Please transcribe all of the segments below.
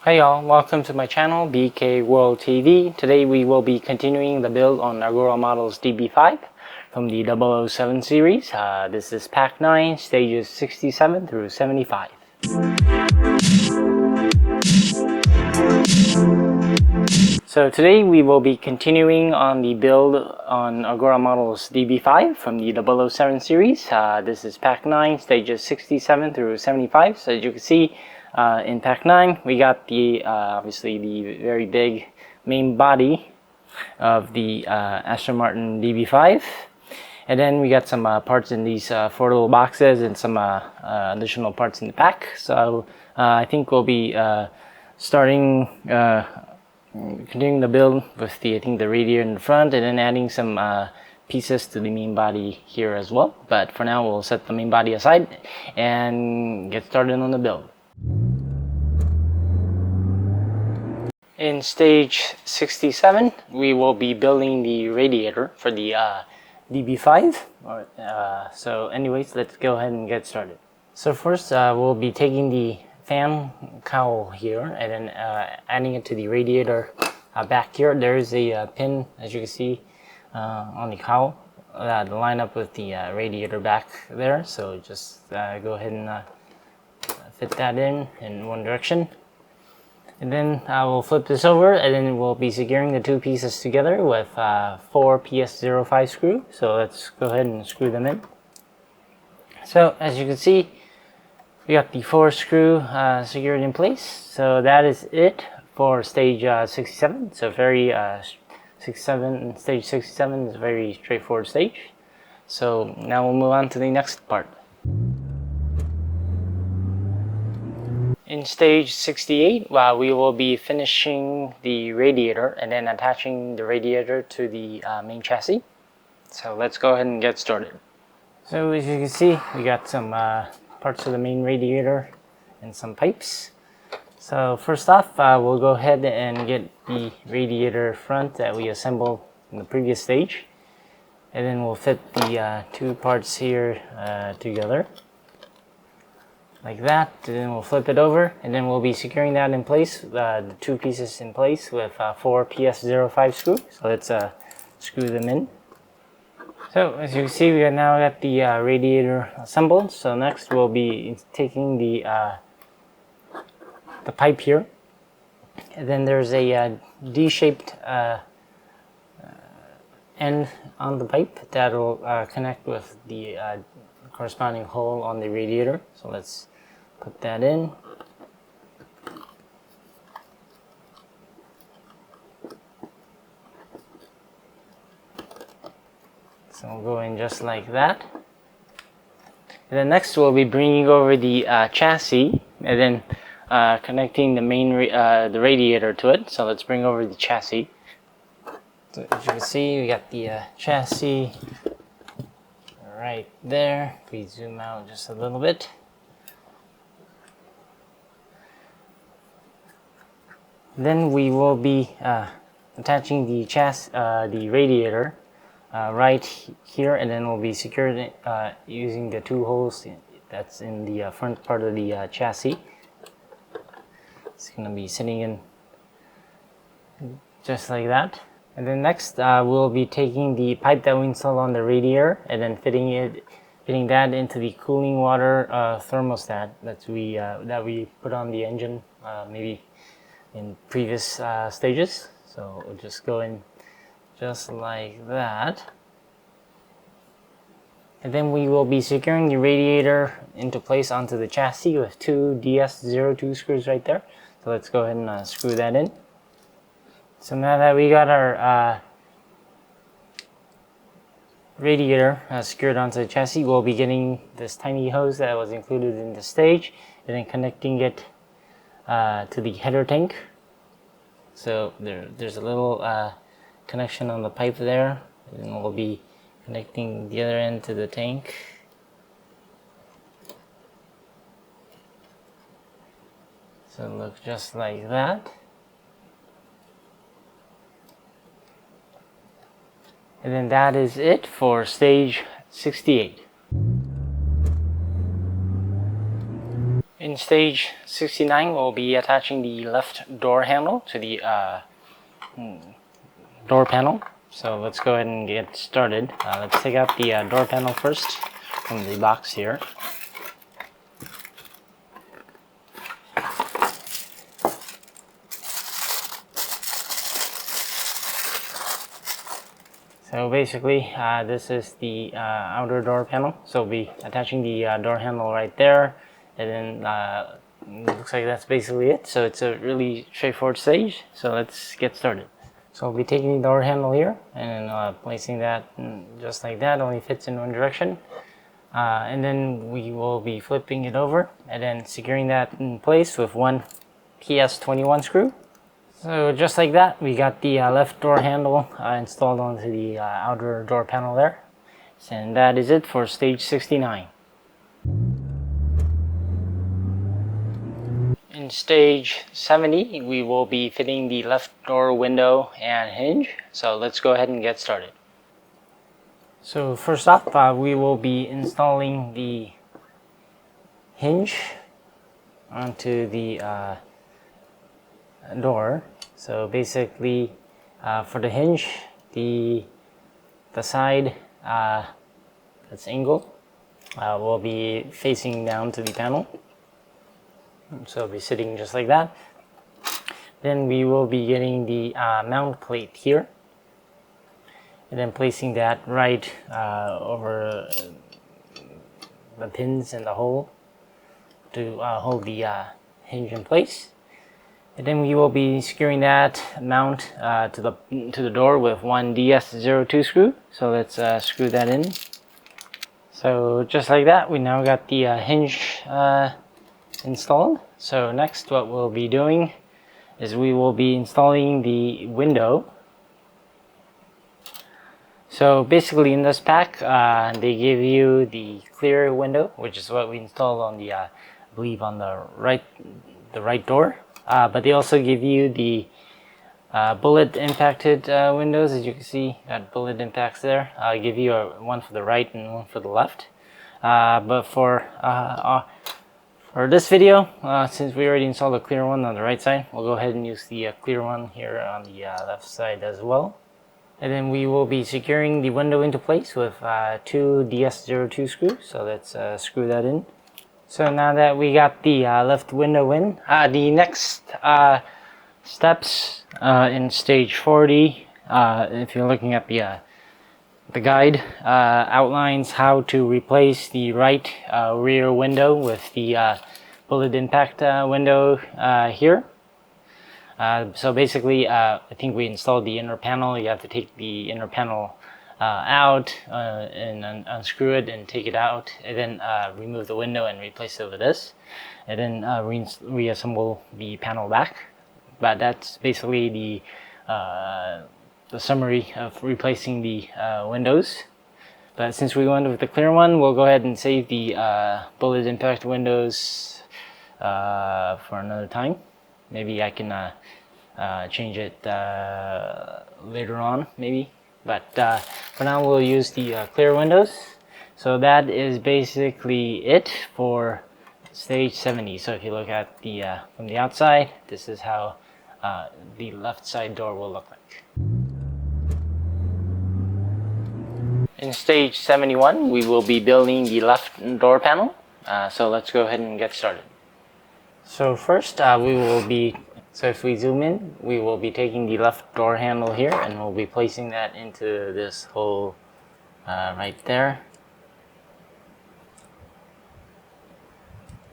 Hi y'all, welcome to my channel BK World TV. Today we will be continuing the build on Agora models DB5 from the 007 series. This is pack 9, stages 67 through 75. So today we will be continuing on the build on Agora models DB5 from the 007 series. This is pack 9, stages 67 through 75. So as you can see, in pack 9 we got the obviously the very big main body of the Aston Martin DB5, and then we got some parts in these 4 little boxes and some additional parts in the pack. So I think we'll be starting continuing the build with the radiator in the front, and then adding some pieces to the main body here as well. But for now we'll set the main body aside and get started on the build. In stage 67, we will be building the radiator for the DB5. So anyways, let's go ahead and get started. So first we'll be taking the fan cowl here and then adding it to the radiator back here. There is a pin, as you can see, on the cowl to line up with the radiator back there. So just go ahead and fit that in one direction. And then I will flip this over, and then we'll be securing the 2 pieces together with 4 PS05 screw. So let's go ahead and screw them in. So as you can see, we got the 4 screw secured in place. So that is it for stage 67. So stage 67 is a very straightforward stage. So now we'll move on to the next part. In stage 68, we will be finishing the radiator and then attaching the radiator to the main chassis. So let's go ahead and get started. So as you can see, we got some parts of the main radiator and some pipes. So first off, we'll go ahead and get the radiator front that we assembled in the previous stage. And then we'll fit the 2 parts here together. Like that, and then we'll flip it over, and then we'll be securing that in place, the 2 pieces in place with 4 PS05 screws. So let's screw them in. So as you can see, we now got the radiator assembled. So next we'll be taking the pipe here, and then there's a D-shaped end on the pipe that will connect with the corresponding hole on the radiator. So let's put that in. So we'll go in just like that. And then next we'll be bringing over the chassis and then connecting the main the radiator to it. So let's bring over the chassis. So as you can see, we got the chassis right there. If we zoom out just a little bit. Then we will be attaching the the radiator right here, and then we'll be secured using the 2 holes that's in the front part of the chassis. It's going to be sitting in just like that. And then next we'll be taking the pipe that we installed on the radiator and then fitting that into the cooling water thermostat that we put on the engine maybe in previous stages. So we'll just go in just like that. And then we will be securing the radiator into place onto the chassis with 2 DS02 screws right there. So let's go ahead and screw that in. So now that we got our radiator secured onto the chassis, we'll be getting this tiny hose that was included in the stage and then connecting it to the header tank. So there's a little connection on the pipe there, and we'll be connecting the other end to the tank. So look just like that. And then that is it for stage 68. In In stage 69, we'll be attaching the left door handle to the door panel. So let's go ahead and get started. Let's take out the door panel first from the box here. So basically, this is the outer door panel. So we'll be attaching the door handle right there, and then looks like that's basically it. So it's a really straightforward stage. So let's get started. So we'll be taking the door handle here and placing that just like that. Only fits in one direction, and then we will be flipping it over and then securing that in place with one PS21 screw. So just like that, we got the left door handle installed onto the outer door panel there. And that is it for stage 69. In stage 70, we will be fitting the left door window and hinge. So let's go ahead and get started. So first off, we will be installing the hinge onto the door. So basically, for the hinge, the side that's angled will be facing down to the panel. So it'll be sitting just like that. Then we will be getting the mount plate here, and then placing that right over the pins in the hole to hold the hinge in place. And then we will be securing that mount to the door with one DS02 screw. So let's screw that in. So just like that, we now got the hinge installed. So next, what we'll be doing is we will be installing the window. So basically, in this pack, they give you the clear window, which is what we installed on the, I believe, on the right door. But they also give you the bullet impacted windows. As you can see, got bullet impacts there. I'll give you one for the right and one for the left. But for this video, since we already installed a clear one on the right side, we'll go ahead and use the clear one here on the left side as well. And then we will be securing the window into place with two DS02 screws. So let's screw that in. So now that we got the left window in, the next steps in stage 40, if you're looking at the guide, outlines how to replace the right rear window with the bullet impact window here. So basically, I think we installed the inner panel. You have to take the inner panel out and unscrew it and take it out, and then remove the window and replace it with this, and then reassemble the panel back. But that's basically the summary of replacing the windows. But since we went with the clear one, we'll go ahead and save the bullet impact windows for another time. Maybe I can change it later on, maybe. But for now, we'll use the clear windows. So that is basically it for stage 70. So if you look at the from the outside, this is how the left side door will look like. In stage 71, we will be building the left door panel. So let's go ahead and get started. So first, we will be, so if we zoom in, we will be taking the left door handle here and we'll be placing that into this hole right there.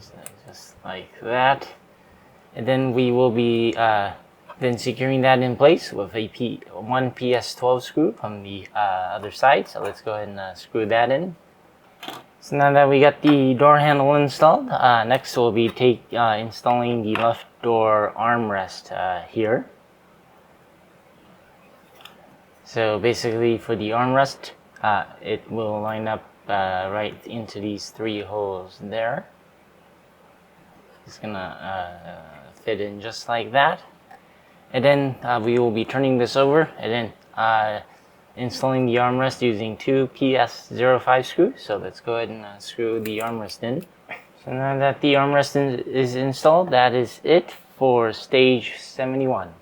So just like that. And then we will be then securing that in place with one PS12 screw from the other side. So let's go ahead and screw that in. So now that we got the door handle installed, next we'll be installing the left door armrest here. So basically for the armrest, it will line up right into these three holes there. It's gonna fit in just like that. And then we will be turning this over and then installing the armrest using two PS05 screws. So let's go ahead and screw the armrest in. So now that the armrest is installed, that is it for stage 71.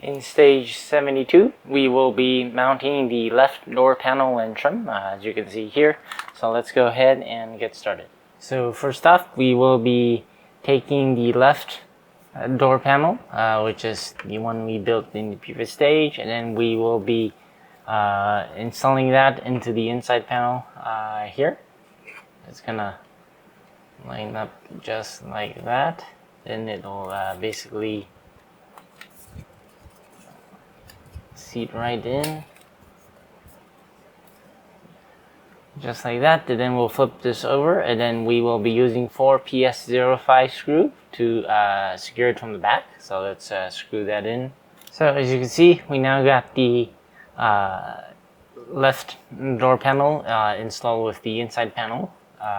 In stage 72, we will be mounting the left door panel and trim, as you can see here. So let's go ahead and get started. So first off, we will be taking the left door panel, which is the one we built in the previous stage, and then we will be installing that into the inside panel here. It's gonna line up just like that. Then it'll basically seat right in, just like that. And then we'll flip this over, and then we will be using 4 PS05 screw to secure it from the back. So let's screw that in. So as you can see, we now got the left door panel installed with the inside panel.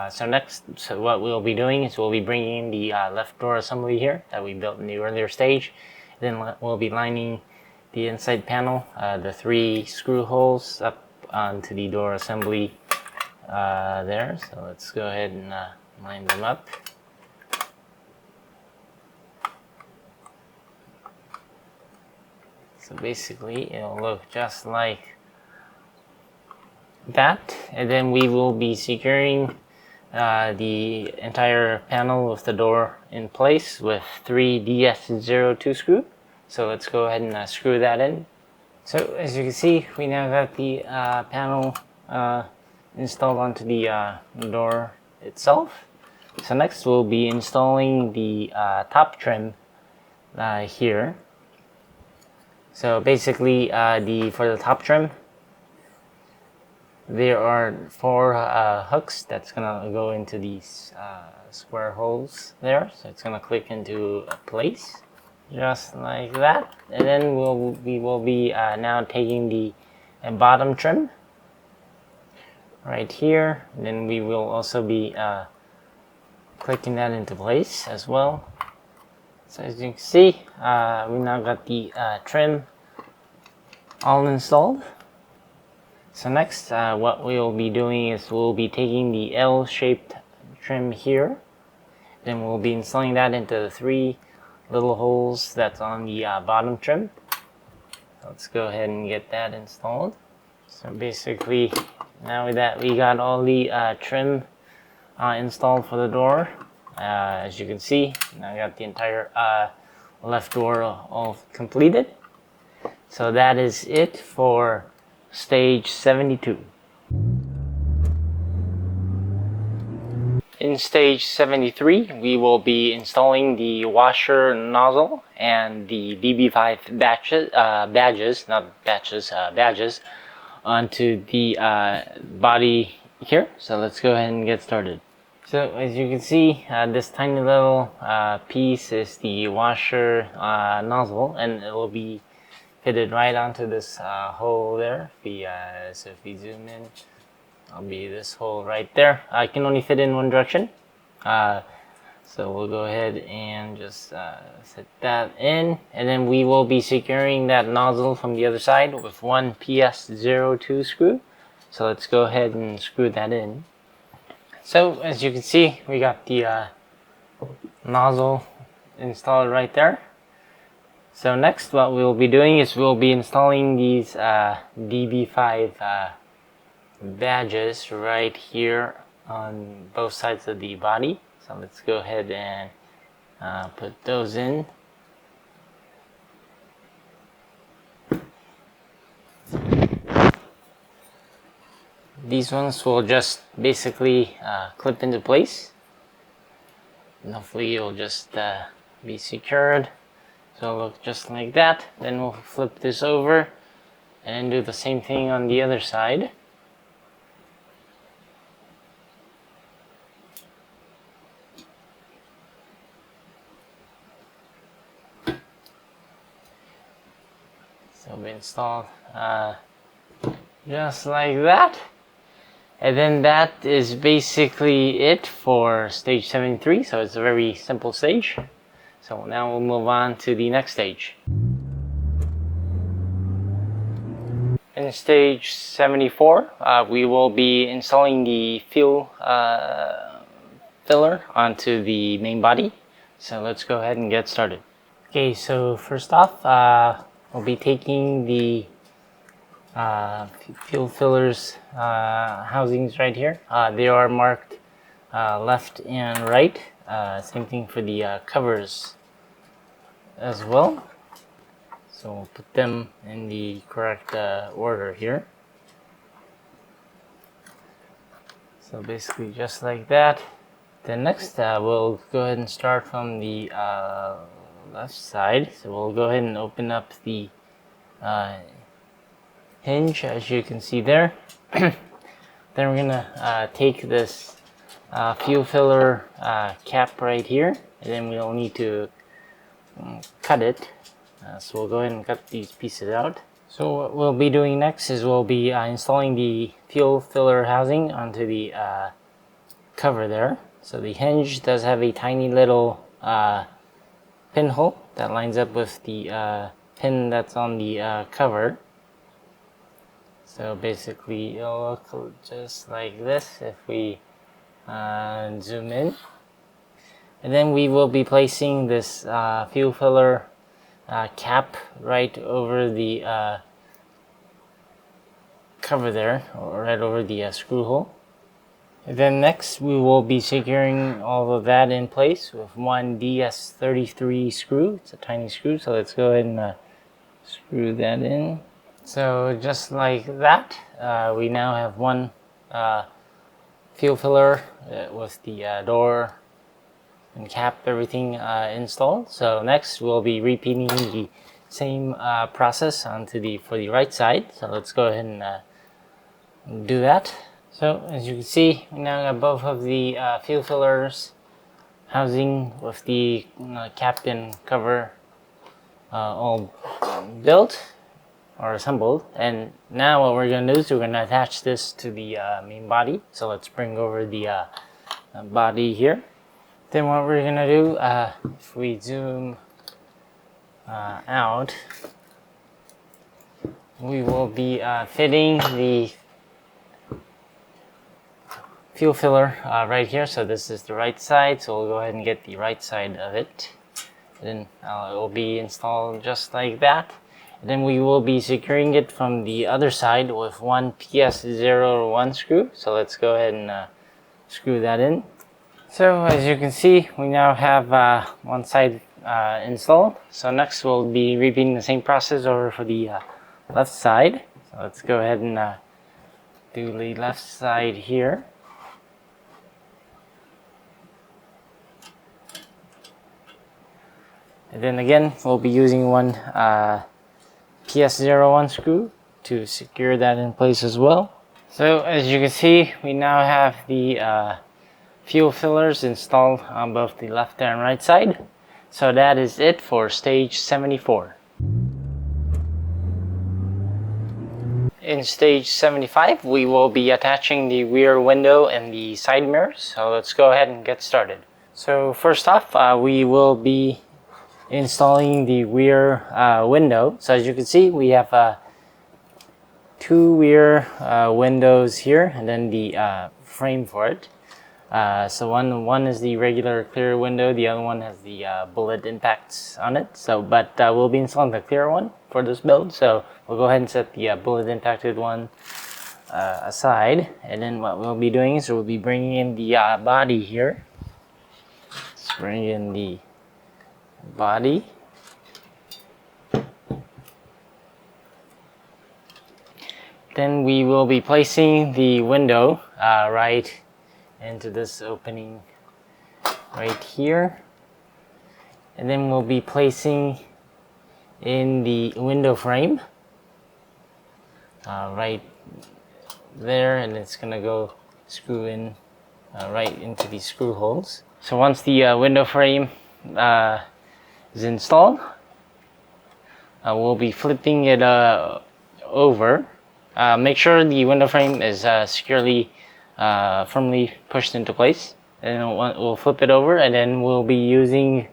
So what we'll be doing is we'll be bringing the left door assembly here that we built in the earlier stage. Then we'll be lining the inside panel, the 3 screw holes up onto the door assembly there. So let's go ahead and line them up. So basically it'll look just like that, and then we will be securing the entire panel with the door in place with 3 DS02 screw. So let's go ahead and screw that in. So as you can see, we now got the panel installed onto the door itself. So next we'll be installing the top trim here. So basically for the top trim, there are 4 hooks that's gonna go into these square holes there. So it's gonna click into place, just like that. And then we will be now taking the bottom trim right here. And then we will also be clicking that into place as well. So as you can see, we now got the trim all installed. So next, what we'll be doing is we'll be taking the L-shaped trim here. Then we'll be installing that into the 3 little holes that's on the bottom trim. Let's go ahead and get that installed. So basically, now that we got all the trim installed for the door, as you can see, now I got the entire left door all completed. So that is it for stage 72. In stage 73, we will be installing the washer nozzle and the DB5 badges onto the body here. So let's go ahead and get started. So as you can see, this tiny little piece is the washer nozzle, and it will be fitted right onto this hole there. So if we zoom in, it'll be this hole right there. I can only fit in one direction. So we'll go ahead and just set that in, and then we will be securing that nozzle from the other side with 1 PS02 screw. So let's go ahead and screw that in. So as you can see, we got the nozzle installed right there. So next, what we'll be doing is we'll be installing these DB5 badges right here on both sides of the body. So let's go ahead and put those in. These ones will just basically clip into place, and hopefully it'll just be secured. So it'll look just like that. Then we'll flip this over and do the same thing on the other side. So we installed just like that. And then that is basically it for stage 73. So it's a very simple stage. So now we'll move on to the next stage. In In stage 74, we will be installing the fuel filler onto the main body. So let's go ahead and get started. Okay, so first off, we'll be taking the fuel fillers housings right here. They are marked left and right. Same thing for the covers as well. So we'll put them in the correct order here. So basically just like that. Then next we'll go ahead and start from the left side. So we'll go ahead and open up the hinge, as you can see there. Then we're gonna take this fuel filler cap right here, and then we'll need to cut it. So we'll go ahead and cut these pieces out. So what we'll be doing next is we'll be installing the fuel filler housing onto the cover there. So the hinge does have a tiny little pinhole that lines up with the pin that's on the cover. So basically it'll look just like this if we zoom in. And then we will be placing this fuel filler cap right over the cover there, or right over the screw hole. And then next we will be securing all of that in place with one DS33 screw. It's a tiny screw, so let's go ahead and screw that in. So just like that, we now have one fuel filler with the door and cap, everything installed. So next we'll be repeating the same process for the right side. So let's go ahead and do that. So as you can see, we now have both of the fuel fillers housing with the cap and cover all built or assembled. And now what we're going to do is we're going to attach this to the main body. So let's bring over the body here. Then what we're going to do, if we zoom out, we will be fitting the fuel filler right here. So this is the right side, so we'll go ahead and get the right side of it. Then it will be installed just like that. And then we will be securing it from the other side with one PS01 screw. So let's go ahead and screw that in. So as you can see, we now have one side installed. So next we'll be repeating the same process over for the left side. So let's go ahead and do the left side here. And then again, we'll be using one PS01 screw to secure that in place as well. So as you can see, we now have the fuel fillers installed on both the left and right side. So that is it for stage 74. In stage 75, we will be attaching the rear window and the side mirrors. So let's go ahead and get started. So first off, we will be installing the rear window. So as you can see, we have two rear windows here, and then the frame for it. So one is the regular clear window, the other one has the bullet impacts on it. So but we'll be installing the clear one for this build, so we'll go ahead and set the bullet impacted one aside. And then what we'll be doing is we'll be bringing in the body here. Let's bring in the body. Then we will be placing the window right into this opening right here, and then we'll be placing in the window frame right there, and it's gonna go screw in right into these screw holes. So once the window frame is installed, we'll be flipping it over. Make sure the window frame is securely firmly pushed into place, and we'll flip it over, and then we'll be using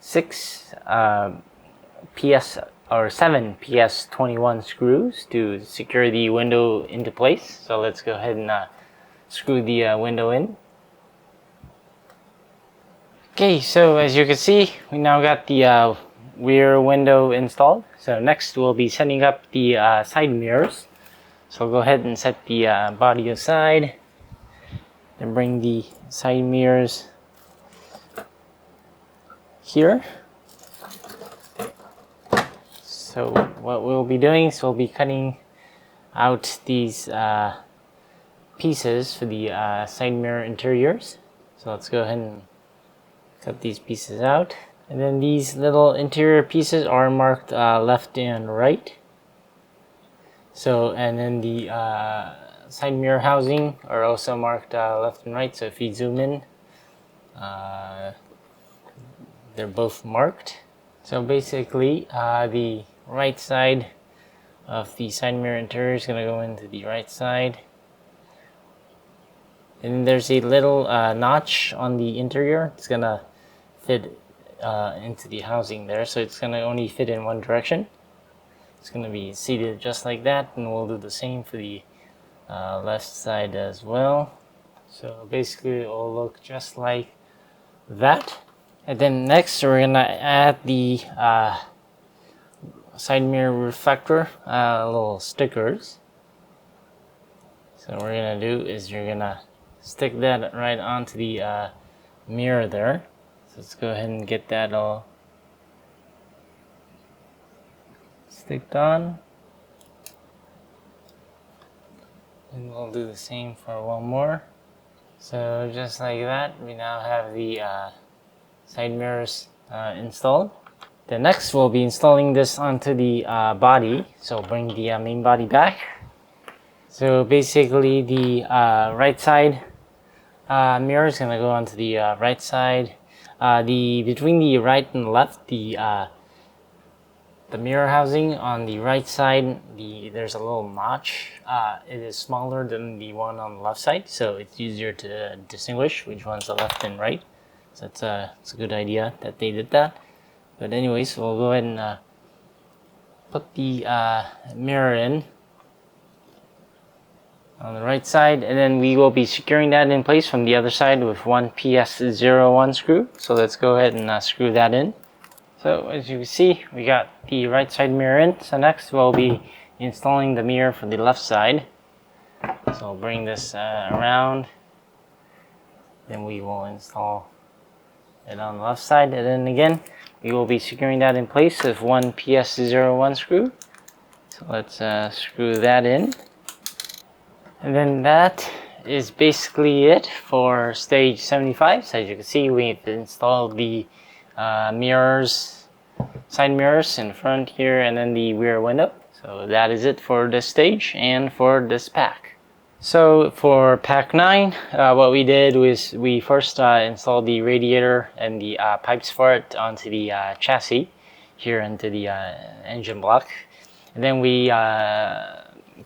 6 PS or 7 PS21 screws to secure the window into place. So let's go ahead and screw the window in. Okay, so as you can see, we now got the rear window installed. So next we'll be setting up the side mirrors. So I'll go ahead and set the body aside, then bring the side mirrors here. So what we'll be doing is we'll be cutting out these pieces for the side mirror interiors. So let's go ahead and cut these pieces out. And then these little interior pieces are marked left and right. So, and then the side mirror housing are also marked left and right. So if you zoom in, they're both marked. So basically, the right side of the side mirror interior is going to go into the right side. And there's a little notch on the interior. It's going to fit into the housing there. So it's going to only fit in one direction. It's going to be seated just like that. And we'll do the same for the left side as well. So basically it will look just like that. And then next we're going to add the side mirror reflector little stickers. So what we're going to do is you're going to stick that right onto the mirror there. So let's go ahead and get that all sticked on. And we'll do the same for one more. So just like that, we now have the side mirrors installed. Then next we'll be installing this onto the body. So bring the main body back. So basically the right side mirror is going to go onto the right side. Between the right and left, the mirror housing on the right side, there's a little notch. It is smaller than the one on the left side, so it's easier to distinguish which one's the left and right. So it's a good idea that they did that. But anyways, we'll go ahead and put the mirror in on the right side, and then we will be securing that in place from the other side with one PS01 screw. So let's go ahead and screw that in. So as you can see, we got the right side mirror in. So next we'll be installing the mirror for the left side. So I'll bring this around. Then we will install it on the left side. And then again, we will be securing that in place with one PS01 screw. So let's screw that in. And then that is basically it for stage 75. So as you can see, we've installed the mirrors, side mirrors in front here, and then the rear window. So that is it for this stage and for this pack. So for pack 9, what we did was we first installed the radiator and the pipes for it onto the chassis here into the engine block. And then we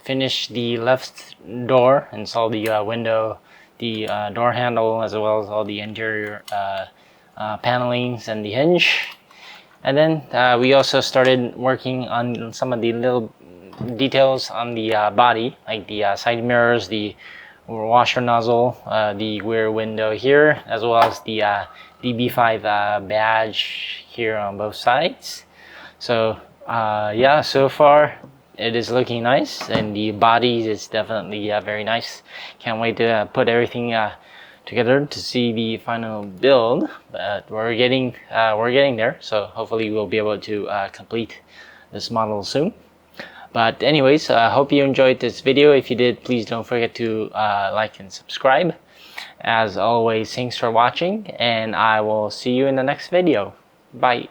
finished the left door, installed the window, the door handle, as well as all the interior panelings and the hinge. And then we also started working on some of the little details on the body, like the side mirrors, the washer nozzle, the rear window here, as well as the DB5 badge here on both sides. So yeah, so far it is looking nice, and the body is definitely very nice. Can't wait to put everything together to see the final build. But we're getting there, so hopefully we'll be able to complete this model soon. But anyways, I hope you enjoyed this video. If you did, please don't forget to like and subscribe. As always, thanks for watching, and I will see you in the next video. Bye.